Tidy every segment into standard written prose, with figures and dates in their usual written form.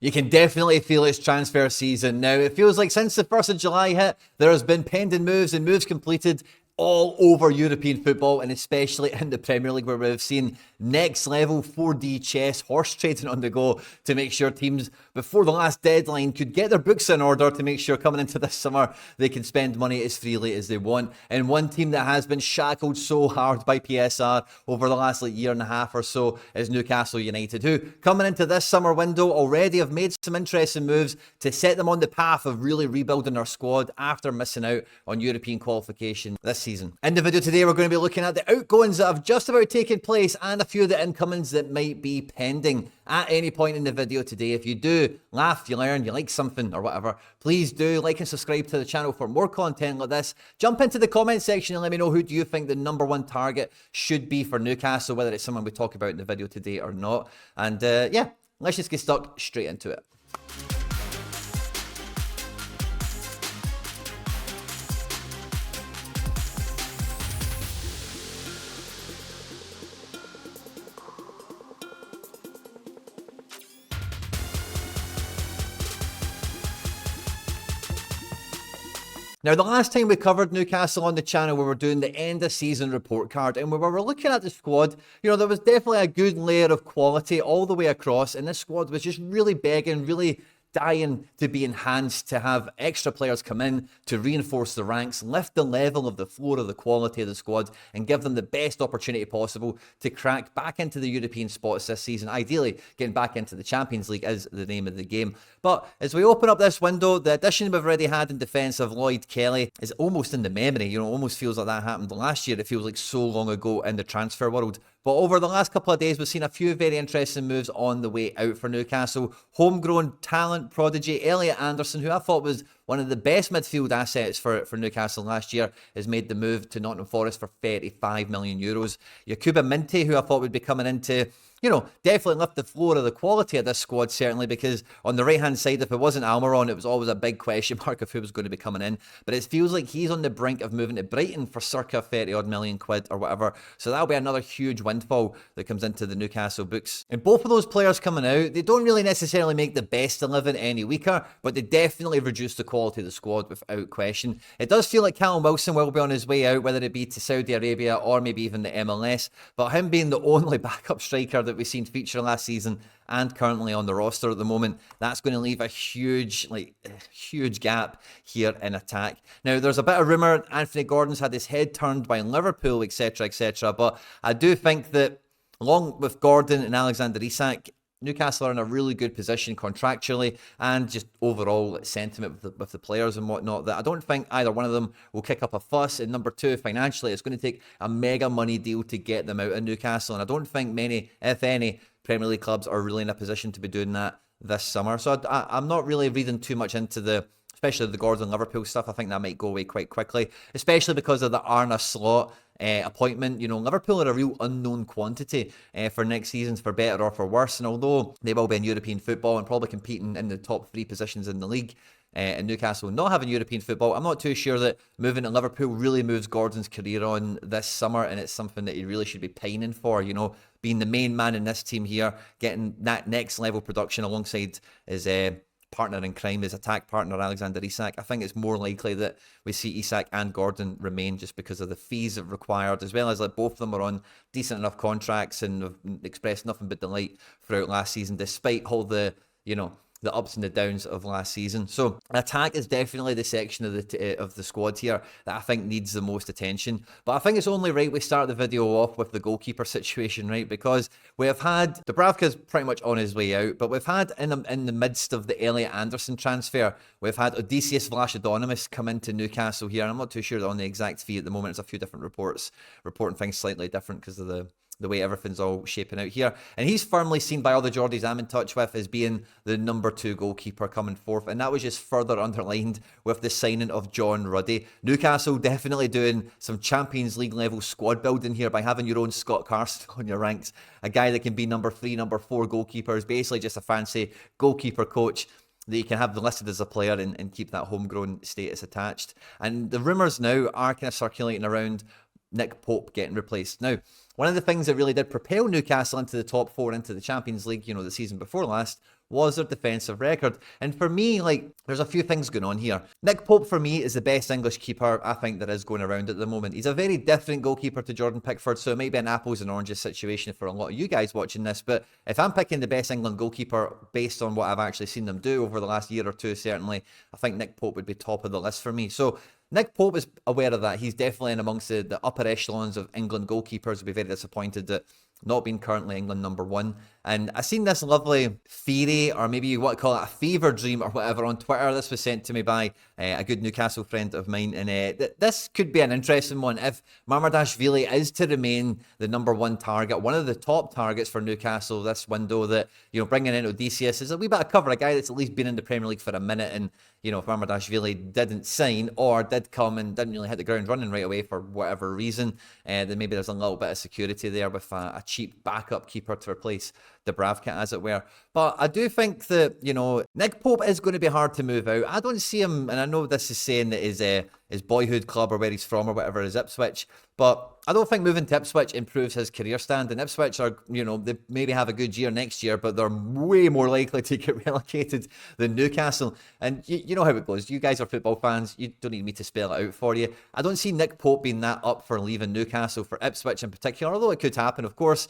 You can definitely feel it's transfer season now. It feels like since the 1st of July hit, there has been pending moves and moves completed all over European football, and especially in the Premier League, where we've seen next level 4D chess horse trading on the go to make sure teams before the last deadline could get their books in order to make sure coming into this summer they can spend money as freely as they want. And one team that has been shackled so hard by PSR over the last year and a half or so is Newcastle United, who coming into this summer window already have made some interesting moves to set them on the path of really rebuilding their squad after missing out on European qualification this season. In the video today, we're going to be looking at the outgoings that have just about taken place and a few of the incomings that might be pending at any point in the video today. If you do laugh, you learn, you like something or whatever, please do like and subscribe to the channel for more content like this. Jump into the comment section and let me know who do you think the #1 target should be for Newcastle, whether it's someone we talk about in the video today or not. And yeah, let's just get stuck straight into it. Now, the last time we covered Newcastle on the channel, we were doing the end of season report card, and we were looking at the squad. You know, there was definitely a good layer of quality all the way across, and this squad was just really begging, really dying to be enhanced, to have extra players come in to reinforce the ranks, lift the level of the floor of the quality of the squad, and give them the best opportunity possible to crack back into the European spots this season. Ideally, getting back into the Champions League is the name of the game. But as we open up this window, the addition we've already had in defence of Lloyd Kelly is almost in the memory. You know, almost feels like that happened last year. It feels like so long ago in the transfer world. But over the last couple of days, we've seen a few very interesting moves on the way out for Newcastle. Homegrown talent prodigy Elliot Anderson, who I thought was one of the best midfield assets for Newcastle last year, has made the move to Nottingham Forest for €35 million. Yankuba Minteh, who I thought would be coming into, you know, definitely lift the floor of the quality of this squad, certainly, because on the right-hand side, if it wasn't Almiron, it was always a big question mark of who was going to be coming in. But it feels like he's on the brink of moving to Brighton for circa 30-odd million quid or whatever. So that'll be another huge windfall that comes into the Newcastle books. And both of those players coming out, they don't really necessarily make the best 11 any weaker, but they definitely reduce the quality of the squad without question. It does feel like Callum Wilson will be on his way out, whether it be to Saudi Arabia or maybe even the MLS. But him being the only backup striker that we've seen feature last season and currently on the roster at the moment, that's going to leave a huge gap here in attack. Now, there's a bit of rumour Anthony Gordon's had his head turned by Liverpool, etc., etc. But I do think that along with Gordon and Alexander Isak, Newcastle are in a really good position contractually and just overall sentiment with the players and whatnot, that I don't think either one of them will kick up a fuss. And number two, financially, it's going to take a mega money deal to get them out of Newcastle. And I don't think many, if any, Premier League clubs are really in a position to be doing that this summer. So I'm not really reading too much into especially the Gordon Liverpool stuff. I think that might go away quite quickly, especially because of the Arna Slot appointment. You know, Liverpool are a real unknown quantity for next season, for better or for worse. And although they will be in European football and probably competing in the top 3 positions in the league, and Newcastle not having European football, I'm not too sure that moving to Liverpool really moves Gordon's career on this summer, and it's something that he really should be pining for, you know, being the main man in this team here, getting that next level production alongside his partner in crime, his attack partner Alexander Isak. I think it's more likely that we see Isak and Gordon remain just because of the fees required, as well as like both of them are on decent enough contracts and have expressed nothing but delight throughout last season, despite all the, you know, the ups and the downs of last season. So attack is definitely the section of the squad here that I think needs the most attention. But I think it's only right we start the video off with the goalkeeper situation, right? Because we have had Dubravka's pretty much on his way out, but we've had in the midst of the Elliot Anderson transfer, we've had Odysseus Vlachodonimus come into Newcastle here. And I'm not too sure on the exact fee at the moment. There's a few different reports reporting things slightly different because of the way everything's all shaping out here. And he's firmly seen by all the Geordies I'm in touch with as being the #2 goalkeeper coming forth. And that was just further underlined with the signing of John Ruddy. Newcastle definitely doing some Champions League level squad building here by having your own Scott Carson on your ranks. A guy that can be #3, #4 goalkeeper, is basically just a fancy goalkeeper coach that you can have listed as a player and keep that homegrown status attached. And the rumours now are kind of circulating around Nick Pope getting replaced. Now, one of the things that really did propel Newcastle into the top 4 into the Champions League, you know, the season before last, was their defensive record. And for me, like, there's a few things going on here. Nick Pope, for me, is the best English keeper I think there is going around at the moment. He's a very different goalkeeper to Jordan Pickford, so it might be an apples and oranges situation for a lot of you guys watching this. But if I'm picking the best England goalkeeper based on what I've actually seen them do over the last year or two, certainly, I think Nick Pope would be top of the list for me. So Nick Pope is aware of that. He's definitely in amongst the upper echelons of England goalkeepers. Will be very disappointed that not being currently England #1. And I seen this lovely theory, or maybe you want to call it a fever dream or whatever, on Twitter. This was sent to me by a good Newcastle friend of mine. And this could be an interesting one. If Mamardashvili is to remain the #1 target, one of the top targets for Newcastle this window, that, you know, bringing in Odysseus is a wee bit of cover, a guy that's at least been in the Premier League for a minute. And, you know, if Mamardashvili didn't sign or did come and didn't really hit the ground running right away for whatever reason, then maybe there's a little bit of security there with a cheap backup keeper to replace Dubravka, as it were. But I do think that, you know, Nick Pope is going to be hard to move out. I don't see him, and I know this is saying that his boyhood club or where he's from or whatever is Ipswich, but I don't think moving to Ipswich improves his career stand. And Ipswich are, you know, they maybe have a good year next year, but they're way more likely to get relegated than Newcastle. And you know how it goes. You guys are football fans. You don't need me to spell it out for you. I don't see Nick Pope being that up for leaving Newcastle for Ipswich in particular, although it could happen, of course.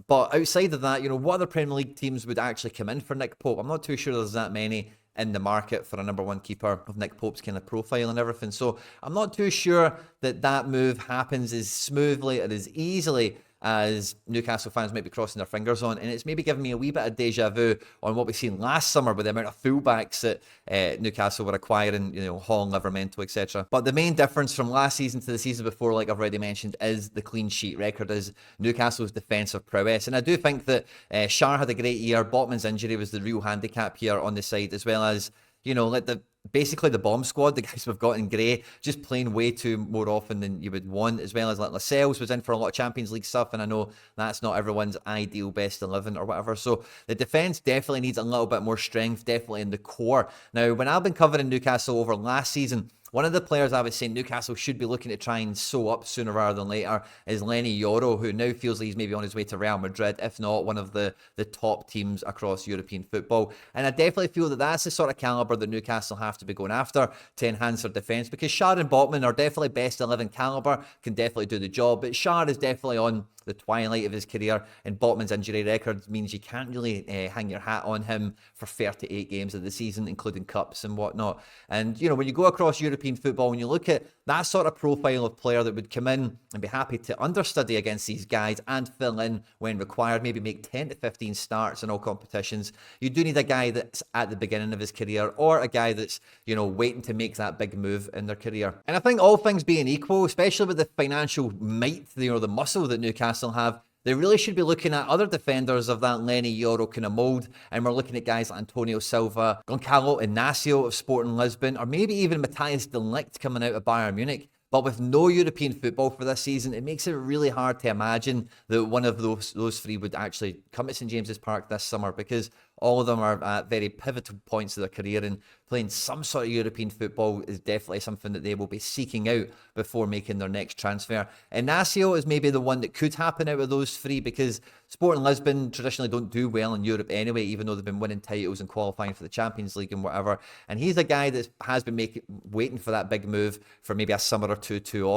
But outside of that, you know, what other Premier League teams would actually come in for Nick Pope? I'm not too sure there's that many in the market for a #1 keeper of Nick Pope's kind of profile and everything. So I'm not too sure that move happens as smoothly or as easily as Newcastle fans might be crossing their fingers on. And it's maybe giving me a wee bit of deja vu on what we've seen last summer with the amount of fullbacks that Newcastle were acquiring, you know, Hall, Livermento, etc. But the main difference from last season to the season before, like I've already mentioned, is the clean sheet record, is Newcastle's defensive prowess. And I do think that Schär had a great year. Botman's injury was the real handicap here on the side, as well as, you know, like basically the bomb squad, the guys we've got in grey, just playing way too more often than you would want, as well as like Lascelles was in for a lot of Champions League stuff, and I know that's not everyone's ideal best 11 or whatever. So the defence definitely needs a little bit more strength, definitely in the core. Now, when I've been covering Newcastle over last season, one of the players I was saying Newcastle should be looking to try and sew up sooner rather than later is Lenny Yoro, who now feels like he's maybe on his way to Real Madrid, if not one of the top teams across European football. And I definitely feel that that's the sort of calibre that Newcastle have to be going after to enhance their defence, because Schär and Botman are definitely best 11 calibre, can definitely do the job, but Schär is definitely on the twilight of his career, and Botman's injury record means you can't really hang your hat on him for 38 games of the season, including cups and whatnot. And, you know, when you go across European football and you look at that sort of profile of player that would come in and be happy to understudy against these guys and fill in when required, maybe make 10 to 15 starts in all competitions, you do need a guy that's at the beginning of his career, or a guy that's, you know, waiting to make that big move in their career. And I think all things being equal, especially with the financial might, you know, the muscle that Newcastle have, they really should be looking at other defenders of that Lenny Yoro kind of mould. And we're looking at guys like Antonio Silva, Goncalo Inacio of Sporting Lisbon, or maybe even Matthias de Ligt coming out of Bayern Munich. But with no European football for this season, it makes it really hard to imagine that one of those three would actually come to St James's Park this summer, because all of them are at very pivotal points of their career, and playing some sort of European football is definitely something that they will be seeking out before making their next transfer. Inacio is maybe the one that could happen out of those three, because Sporting Lisbon traditionally don't do well in Europe anyway, even though they've been winning titles and qualifying for the Champions League and whatever. And he's a guy that has been waiting for that big move for maybe a summer or two too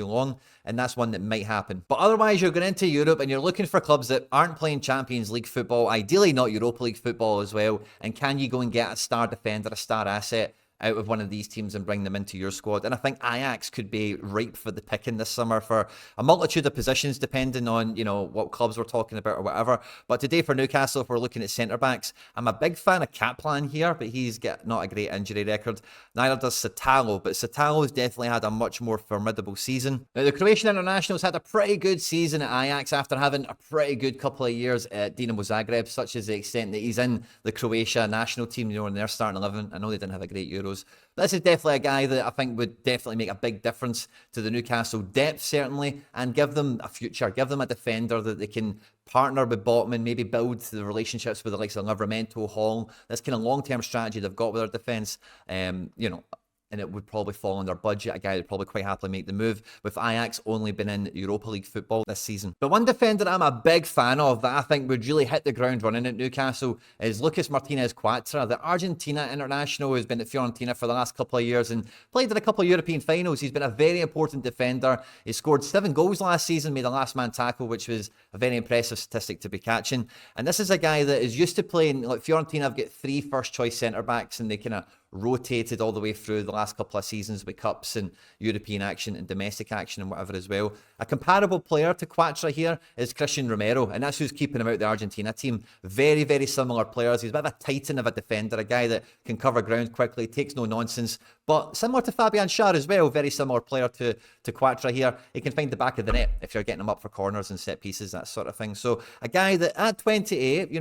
long, and that's one that might happen. But otherwise, you're going into Europe and you're looking for clubs that aren't playing Champions League football, ideally not Europa League football as well. And can you go and get a star defender, a star asset out of one of these teams and bring them into your squad? And I think Ajax could be ripe for the picking this summer for a multitude of positions, depending on, you know, what clubs we're talking about or whatever. But today for Newcastle, if we're looking at centre-backs, I'm a big fan of Kaplan here, but he's got not a great injury record. Neither does Satalo, but Satalo's definitely had a much more formidable season. Now, the Croatian international's had a pretty good season at Ajax after having a pretty good couple of years at Dinamo Zagreb, such as the extent that he's in the Croatia national team, you know, in their starting 11. I know they didn't have a great Euro. This is definitely a guy that I think would definitely make a big difference to the Newcastle depth, certainly, and give them a future, give them a defender that they can partner with Botman, maybe build the relationships with the likes of Livramento, Hall, this kind of long-term strategy they've got with their defence. You know, and it would probably fall under budget. A guy would probably quite happily make the move, with Ajax only been in Europa League football this season. But one defender I'm a big fan of that I think would really hit the ground running at Newcastle is Lucas Martinez Quatra, the Argentina international who's been at Fiorentina for the last couple of years and played in a couple of European finals. He's been a very important defender. He scored 7 goals last season, made a last man tackle, which was a very impressive statistic to be catching. And this is a guy that is used to playing, like Fiorentina have got 3 first choice centre backs and they kind of rotated all the way through the last couple of seasons with cups and European action and domestic action and whatever as well. A comparable player to Quatra here is Christian Romero, and that's who's keeping him out the Argentina team. Very, very similar players. He's a bit of a titan of a defender, a guy that can cover ground quickly, takes no nonsense, but similar to Fabian Schär as well, very similar player to Quatra here. He can find the back of the net if you're getting him up for corners and set pieces, that sort of thing. So a guy that at 28,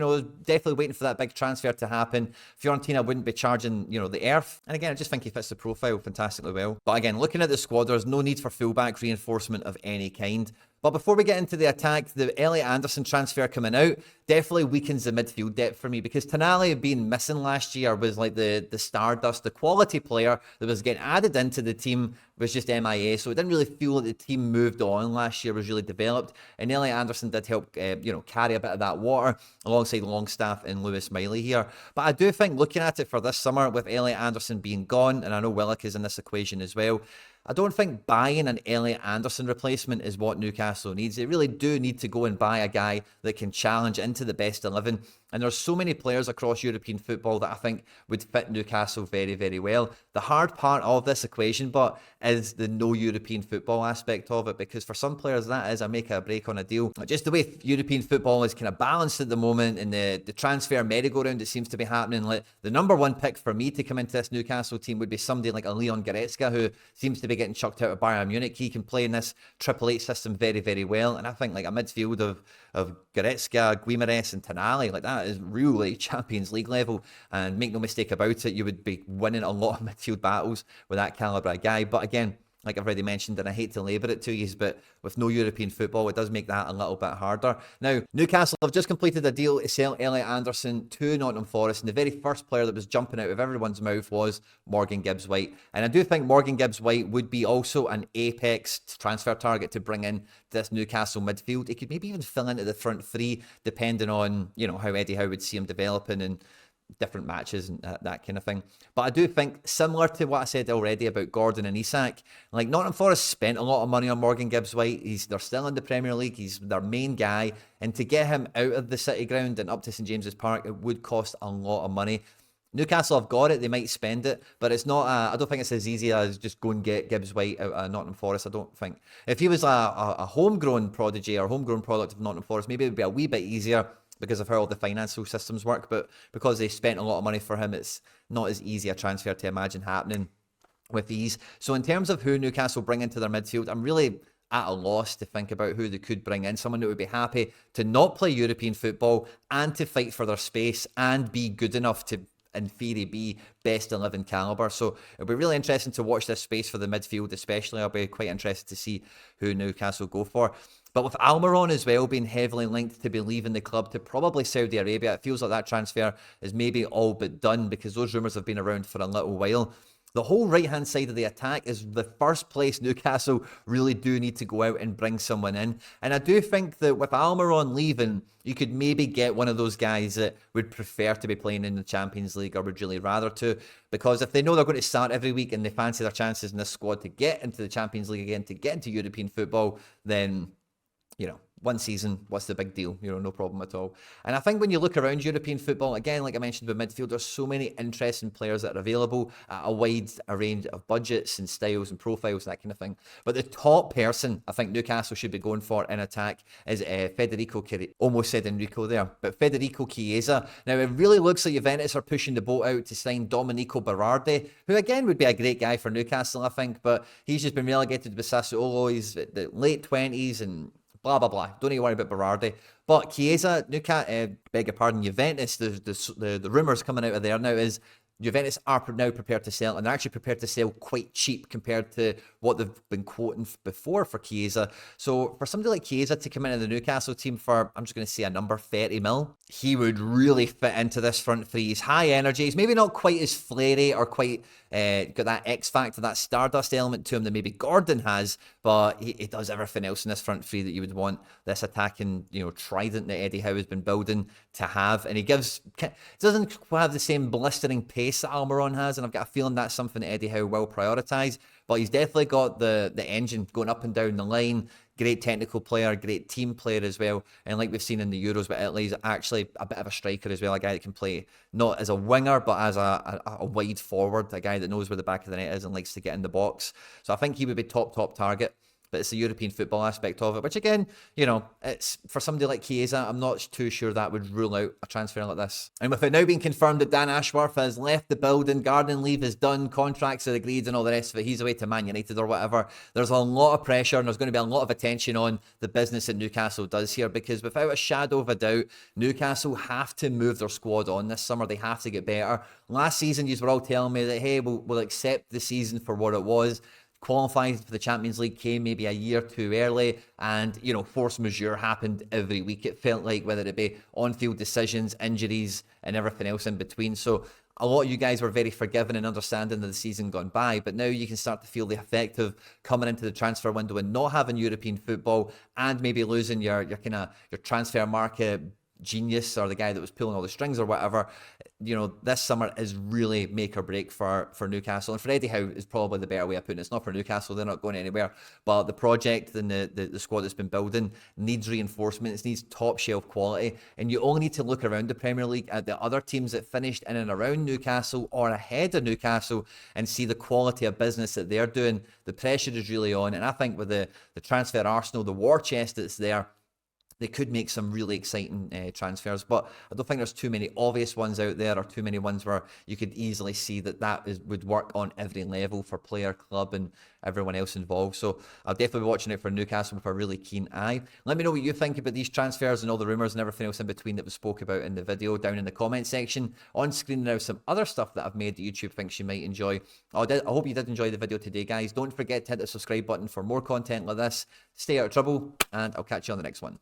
definitely waiting for that big transfer to happen. Fiorentina wouldn't be charging, the earth. And again, I just think he fits the profile fantastically well. But again, looking at the squad, there's no need for fullback reinforcement of any kind. But before we get into the attack, the Elliot Anderson transfer coming out definitely weakens the midfield depth for me, because Tonali being missing last year was like the stardust, the quality player that was getting added into the team was just MIA. So it didn't really feel like the team moved on last year, was really developed. And Elliot Anderson did help, carry a bit of that water alongside Longstaff and Lewis Miley here. But I do think looking at it for this summer with Elliot Anderson being gone, and I know Willock is in this equation as well, I don't think buying an Elliot Anderson replacement is what Newcastle needs. They really do need to go and buy a guy that can challenge into the best 11. And there's so many players across European football that I think would fit Newcastle very, very well. The hard part of this equation, but is the no European football aspect of it, because for some players that is a make or break on a deal. Just the way European football is kind of balanced at the moment, and the transfer merry-go-round that seems to be happening. Like the number one pick for me to come into this Newcastle team would be somebody like a Leon Goretzka, who seems to be getting chucked out of Bayern Munich. He can play in this Triple H system very, very well. And I think like a midfield of Goretzka, Guimaraes and Tonali, like that is really Champions League level. And make no mistake about it, you would be winning a lot of midfield battles with that calibre of guy. But again, like I've already mentioned, and I hate to labour it to you, but with no European football, it does make that a little bit harder. Now, Newcastle have just completed a deal to sell Elliot Anderson to Nottingham Forest, and the very first player that was jumping out of everyone's mouth was Morgan Gibbs-White. And I do think Morgan Gibbs-White would be also an apex transfer target to bring in this Newcastle midfield. He could maybe even fill into the front three, depending on, how Eddie Howe would see him developing and different matches and that kind of thing. But I do think, similar to what I said already about Gordon and Isak, like Nottingham Forest spent a lot of money on Morgan Gibbs-White. They're still in the Premier League. He's their main guy. And to get him out of the City Ground and up to St James's Park, it would cost a lot of money. Newcastle have got it. They might spend it, but it's not. I don't think it's as easy as just go and get Gibbs-White out of Nottingham Forest. I don't think. If he was a homegrown prodigy or homegrown product of Nottingham Forest, maybe it would be a wee bit easier because of how all the financial systems work. But because they spent a lot of money for him, it's not as easy a transfer to imagine happening with ease. So in terms of who Newcastle bring into their midfield, I'm really at a loss to think about who they could bring in. Someone that would be happy to not play European football and to fight for their space and be good enough to, in theory, be best 11 calibre. So it'll be really interesting to watch this space for the midfield, especially. I'll be quite interested to see who Newcastle go for. But with Almiron as well being heavily linked to be leaving the club to probably Saudi Arabia, it feels like that transfer is maybe all but done, because those rumours have been around for a little while. The whole right-hand side of the attack is the first place Newcastle really do need to go out and bring someone in. And I do think that with Almiron leaving, you could maybe get one of those guys that would prefer to be playing in the Champions League, or would really rather to. Because if they know they're going to start every week and they fancy their chances in this squad to get into the Champions League again, to get into European football, then, one season, what's the big deal? No problem at all. And I think when you look around European football, again, like I mentioned with midfield, there's so many interesting players that are available at a wide range of budgets and styles and profiles, that kind of thing. But the top person I think Newcastle should be going for in attack is Federico Chiesa. Almost said Enrico there, but Federico Chiesa. Now, it really looks like Juventus are pushing the boat out to sign Domenico Berardi, who again would be a great guy for Newcastle, I think, but he's just been relegated with Sassuolo. He's at the late 20s and blah, blah, blah. Don't need to worry about Berardi. But Chiesa, beg your pardon, Juventus, the rumours coming out of there now is Juventus are now prepared to sell, and they're actually prepared to sell quite cheap compared to what they've been quoting before for Chiesa. So for somebody like Chiesa to come into the Newcastle team for, I'm just going to say a number, 30 mil, he would really fit into this front three. He's high energy. He's maybe not quite as flary or quite got that X factor, that Stardust element to him that maybe Gordon has, but he does everything else in this front three that you would want this attacking, trident that Eddie Howe has been building to have. And he doesn't have the same blistering pace that Almiron has, and I've got a feeling that's something that Eddie Howe will prioritise. But he's definitely got the engine going up and down the line. Great technical player, great team player as well. And like we've seen in the Euros with Italy, he's actually a bit of a striker as well, a guy that can play not as a winger, but as a wide forward, a guy that knows where the back of the net is and likes to get in the box. So I think he would be top target. But it's the European football aspect of it, which again, it's for somebody like Chiesa, I'm not too sure that would rule out a transfer like this. And with it now being confirmed that Dan Ashworth has left the building, garden leave is done, contracts are agreed and all the rest of it, he's away to Man United or whatever, there's a lot of pressure and there's going to be a lot of attention on the business that Newcastle does here, because without a shadow of a doubt, Newcastle have to move their squad on this summer. They have to get better. Last season, you were all telling me that, hey, we'll accept the season for what it was. Qualifying for the Champions League came maybe a year too early, and force majeure happened every week, it felt like, whether it be on-field decisions, injuries and everything else in between. So a lot of you guys were very forgiving and understanding of the season gone by, but now you can start to feel the effect of coming into the transfer window and not having European football, and maybe losing your transfer market genius or the guy that was pulling all the strings or whatever. This summer is really make or break for Newcastle, and for Eddie Howe is probably the better way of putting it. It's not for Newcastle, they're not going anywhere, but the project and the squad that's been building needs reinforcement. It needs top shelf quality, and you only need to look around the Premier League at the other teams that finished in and around Newcastle or ahead of Newcastle and see the quality of business that they're doing. The pressure is really on, and I think with the transfer arsenal, the war chest that's there, they could make some really exciting transfers, but I don't think there's too many obvious ones out there, or too many ones where you could easily see that would work on every level for player, club, and everyone else involved. So I'll definitely be watching it for Newcastle with a really keen eye. Let me know what you think about these transfers and all the rumours and everything else in between that we spoke about in the video down in the comment section. On screen now, some other stuff that I've made that YouTube thinks you might enjoy. I hope you did enjoy the video today, guys. Don't forget to hit the subscribe button for more content like this. Stay out of trouble, and I'll catch you on the next one.